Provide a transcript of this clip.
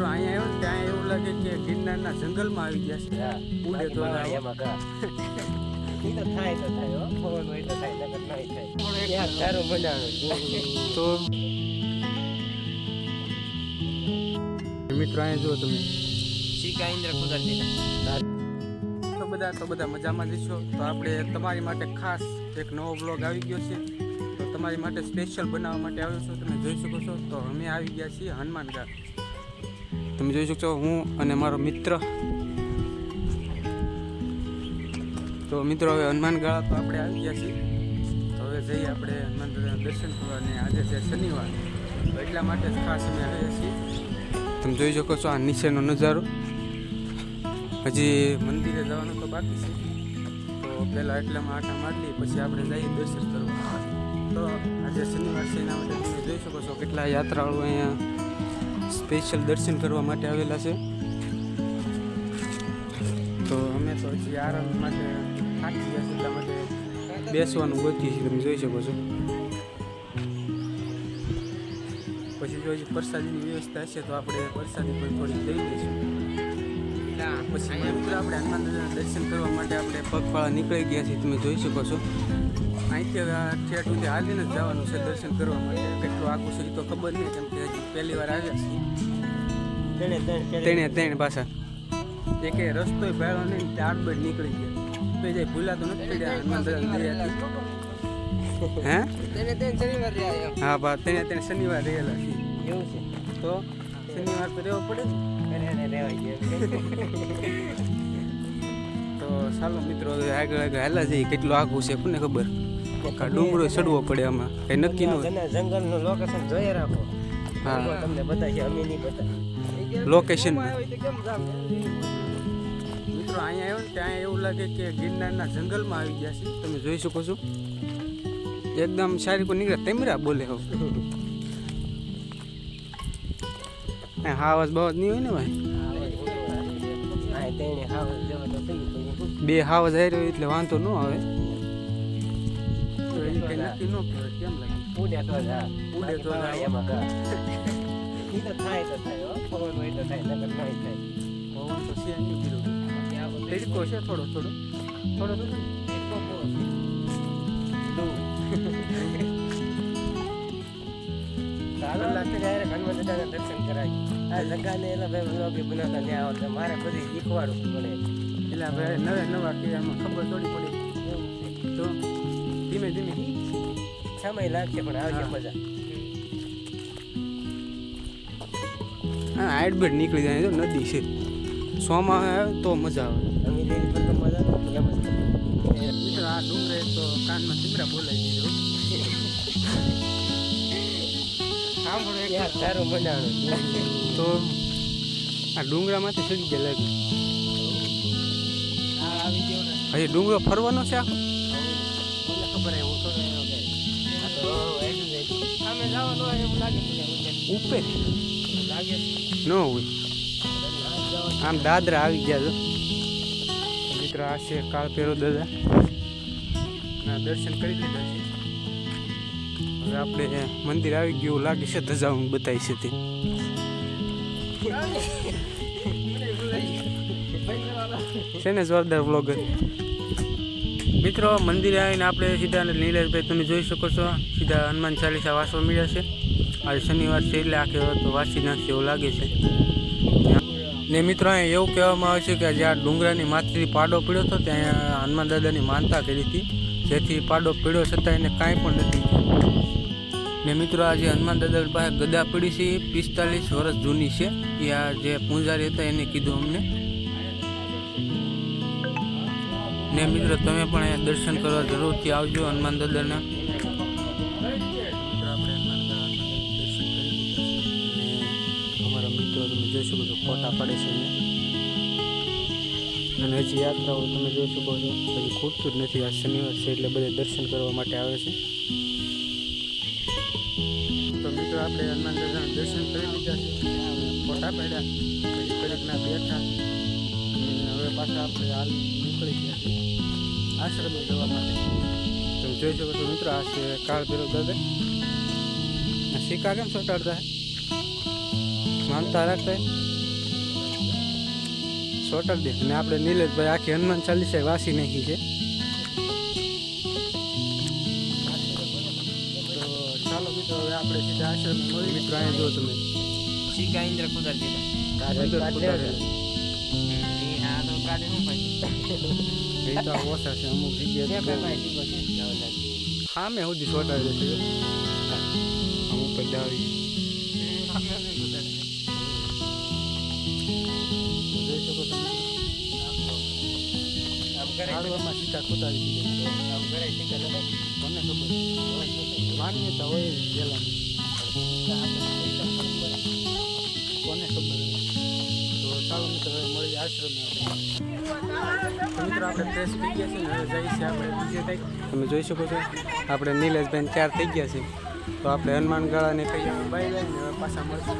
મિત્રો અહીંયા આવ્યો ને ત્યાં એવું લાગે કે ગિરનારના જંગલમાં આવી ગયા છે. ઉડે તો એમાં કા ઈ તો થાય હો પવન હોય તો થાય નકર નહીં થાય યાર સારું બનાવ્યું તો મિત્રો અહીંયા જુઓ તમે શીખા ઇન્દ્ર કુદરતી તો બધા મજામાં જશો. તો આપણે તમારી માટે ખાસ એક નવો બ્લોગ આવી ગયો છે. તો તમારી માટે સ્પેશિયલ બનાવવા માટે આવ્યો છું. તમે જોઈ શકો છો. તો અમે આવી ગયા છીએ હનુમાનગઢ. તમે જોઈ શકો છો હું અને મારો મિત્ર. તો મિત્રો હવે હનુમાનગઢ તો આપણે આવી ગયા છીએ. તો હવે જઈએ આપણે હનુમાન દાદાના દર્શન કરવા. અને આજે છે શનિવાર, તો એટલા માટે જ ખાસ અમે આવ્યા છીએ. તમે જોઈ શકો છો આ નીચેનો નજારો. હજી મંદિરે જવાનું તો બાકી છે. તો પહેલાં એટલામાં આટા મારી લઈએ, પછી આપણે જઈએ દર્શન કરવા. તો આજે શનિવાર છે એના માટે તમે જોઈ શકો છો કેટલા યાત્રાળુઓ અહીંયા સ્પેશિયલ દર્શન કરવા માટે આવેલા છે. તો અમે તો હજી આરામ માટે થાકી ગયા છે, એટલા માટે બેસવાનું ગોતીએ છીએ. તમે જોઈ શકો છો. પછી જો હજી પ્રસાદીની વ્યવસ્થા હશે તો આપણે પ્રસાદી પણ થોડી લઈ લઈશું. પછી મિત્રો આપણે હનુમાન દાદાના દર્શન કરવા માટે આપણે પગપાળા નીકળી ગયા છીએ. તમે જોઈ શકો છો. અહીંથી ઠેઠ સુધી હાલીને જ જવાનું છે દર્શન કરવા માટે. કેટલું આગું છે એ તો ખબર નહીં, કેમ કે હજી પહેલી વાર આવ્યા છીએ. ત્રણે પાછા એક રસ્તો ભેળો નહીં, ત્યારબાદ નીકળી ગયા. તો જાય ભૂલાતો નથી પડ્યા હનુમાન દાદા. હે હા બા ત્રણે શનિવાર રહેલા છીએ. એવું છે તો શનિવાર તો રહેવો પડે ને. તો ચાલો મિત્રો હવે આગળ હાલા જઈએ. કેટલું આઘું છે કોને ખબર. ડુંગરો ચડવો પડે આમાં કઈ નક્કી ન હોય. જંગલનું લોકેશન જોઈએ રાખો. હા તમને બતાવીએ, અમે નહીં બતાવીએ લોકેશન. મિત્રો અહીંયા આવ્યો ને ત્યાં એવું લાગે કે ગિરનારના જંગલમાં આવી ગયા છે. તમે જોઈ શકો છો. એકદમ સારી કોઈ નીકળે તેમરા બોલે હો. હાવસ બાવસ નહીં હોય ને ભાઈ. બે હાવસ આવી રહ્યો એટલે વાંધો ન આવે. કઈ નક્કી ન કહેવાય. કેમ લાગે ઉડે તો ઉડે તો એમાં કા ઈ તો થાય હો પવન હોય તો થાય નકર નહીં થાય. પવન તો છે નહીં પીરો. તડકો છે થોડો થોડો થોડો થોડો તડકો પૂરો છે. ચાલો લાગશે ત્યારે હનુમાન દાદાના દર્શન કરાય. આ જગાને એલા ભાઈ વ્લોગ બનાવતા ત્યાં આવતા મારે બધી શીખવાડવું પડે. એટલે ભાઈ નવા કે આમાં ખબર થોડી પડે. તો ધીમે ધીમે સમય લાગશે પણ આવશે મજા. હા આડબેડ નીકળી જાય. તો નદી છે, સોમાં આવે તો મજા આવે. અમે જેની પર તો મજા નથી એમ જ. મિત્રો આ ડુંગરે તો કાનમાં તીમરા બોલાવી દીધો. સાંભળો યાર સારું બનાવવાનું. તો આ ડુંગરામાંથી ચડી ગયા લાગે. આવી ગયો ને હજી ડુંગરો ફરવાનો છે આખો. મને ખબર હે હું તો એનો કે આ તો એડું સામે જવાનું હોય એવું લાગે મને. ઉપર લાગે ન હોય. આમ દાદરા આવી ગયા છો. મિત્રો આ છે કાળભૈરવ દાદા ના દર્શન કરી લીધા છે. હવે આપણે મંદિર આવી ગયું લાગે છે. ધજાઓ બતાવી છે તે. છે ને જોરદાર વ્લોગર. મિત્રો મંદિરે આવીને આપણે સીધા નીલેશભાઈ તમે જોઈ શકો છો સીધા હનુમાન ચાલીસા વાંચવા મળ્યા છે. આજે શનિવાર છે એટલે આખે તો વાંચી નાખશે એવું લાગે છે. ને મિત્રો અહીંયા એવું કહેવામાં આવે છે કે જ્યાં ડુંગરાની માથેથી પાડો પડ્યો હતો ત્યાં હનુમાન દાદાની માનતા કરી હતી, જેથી પાડો પડ્યો છતાં એને કાંઈ પણ નથી. ને મિત્રો આજે હનુમાન દાદા પાસે ગદા પડી છે, 45 વર્ષ જૂની છે. એ આ જે પૂજારી હતા એને કીધું અમને. ને મિત્રો તમે પણ અહીંયા દર્શન કરવા જરૂરથી આવજો હનુમાન દાદાના. અમારા મિત્રો તમે જોઈ શકો છો ફોટા પડે છે અને હજી યાત્રાઓ તમે જોઈ શકો છો હજી ખૂટતું જ નથી. આ શનિવાર છે એટલે બધા દર્શન કરવા માટે આવે છે. તો મિત્રો આપણે હનુમાન દાદાના દર્શન કરી લીધા છે, ફોટા પાડ્યા, પછી કડીકના બેઠા અને હવે પાછા આપણે હાલ નીકળી ગયા છે આશ્રમે જવા માટે. તમે જોઈ શકો છો મિત્રો આ છે કાળભૈરવ દાદા. સિક્કા કેમ ચોટાડતા હે? માનતા રાખતા હે. સોટર દે અને આપણે નિલેશભાઈ આખી હનુમાન ચાલીસા વાસી નાખી છે. તો ચાલો મિત્રો હવે આપણે સીધા આશ્રમ મળી. મિત્રો અહીંયા જો તમે શીખા ઇન્દ્ર કુદર દીધા અંદર કુતારેલા. હા તો કાઢે શું ભાઈ એ તો ઓછા છે અમુક જગ્યાએ સામે સુધી સોટાડે છે અમુક પર ડાવી જોઈ શકો તમે. ઝાડવામાં સીધા કુતારી દીધા. કોને ખબર માન્યતા હોય પેલા કોને ખબર હોય. તો ચાલો મિત્રો હવે મળી આશ્રમ. મિત્રો આપણે ફ્રેશ થઈ ગયા છે ને હવે જઈએ છીએ આપણે બીજે કંઈક. તમે જોઈ શકો છો આપણે નીલેશભાઈ તૈયાર થઈ ગયા છે. તો આપણે હનુમાન ગળાને કહીએ બાય બાય ને હવે પાછા મળશું.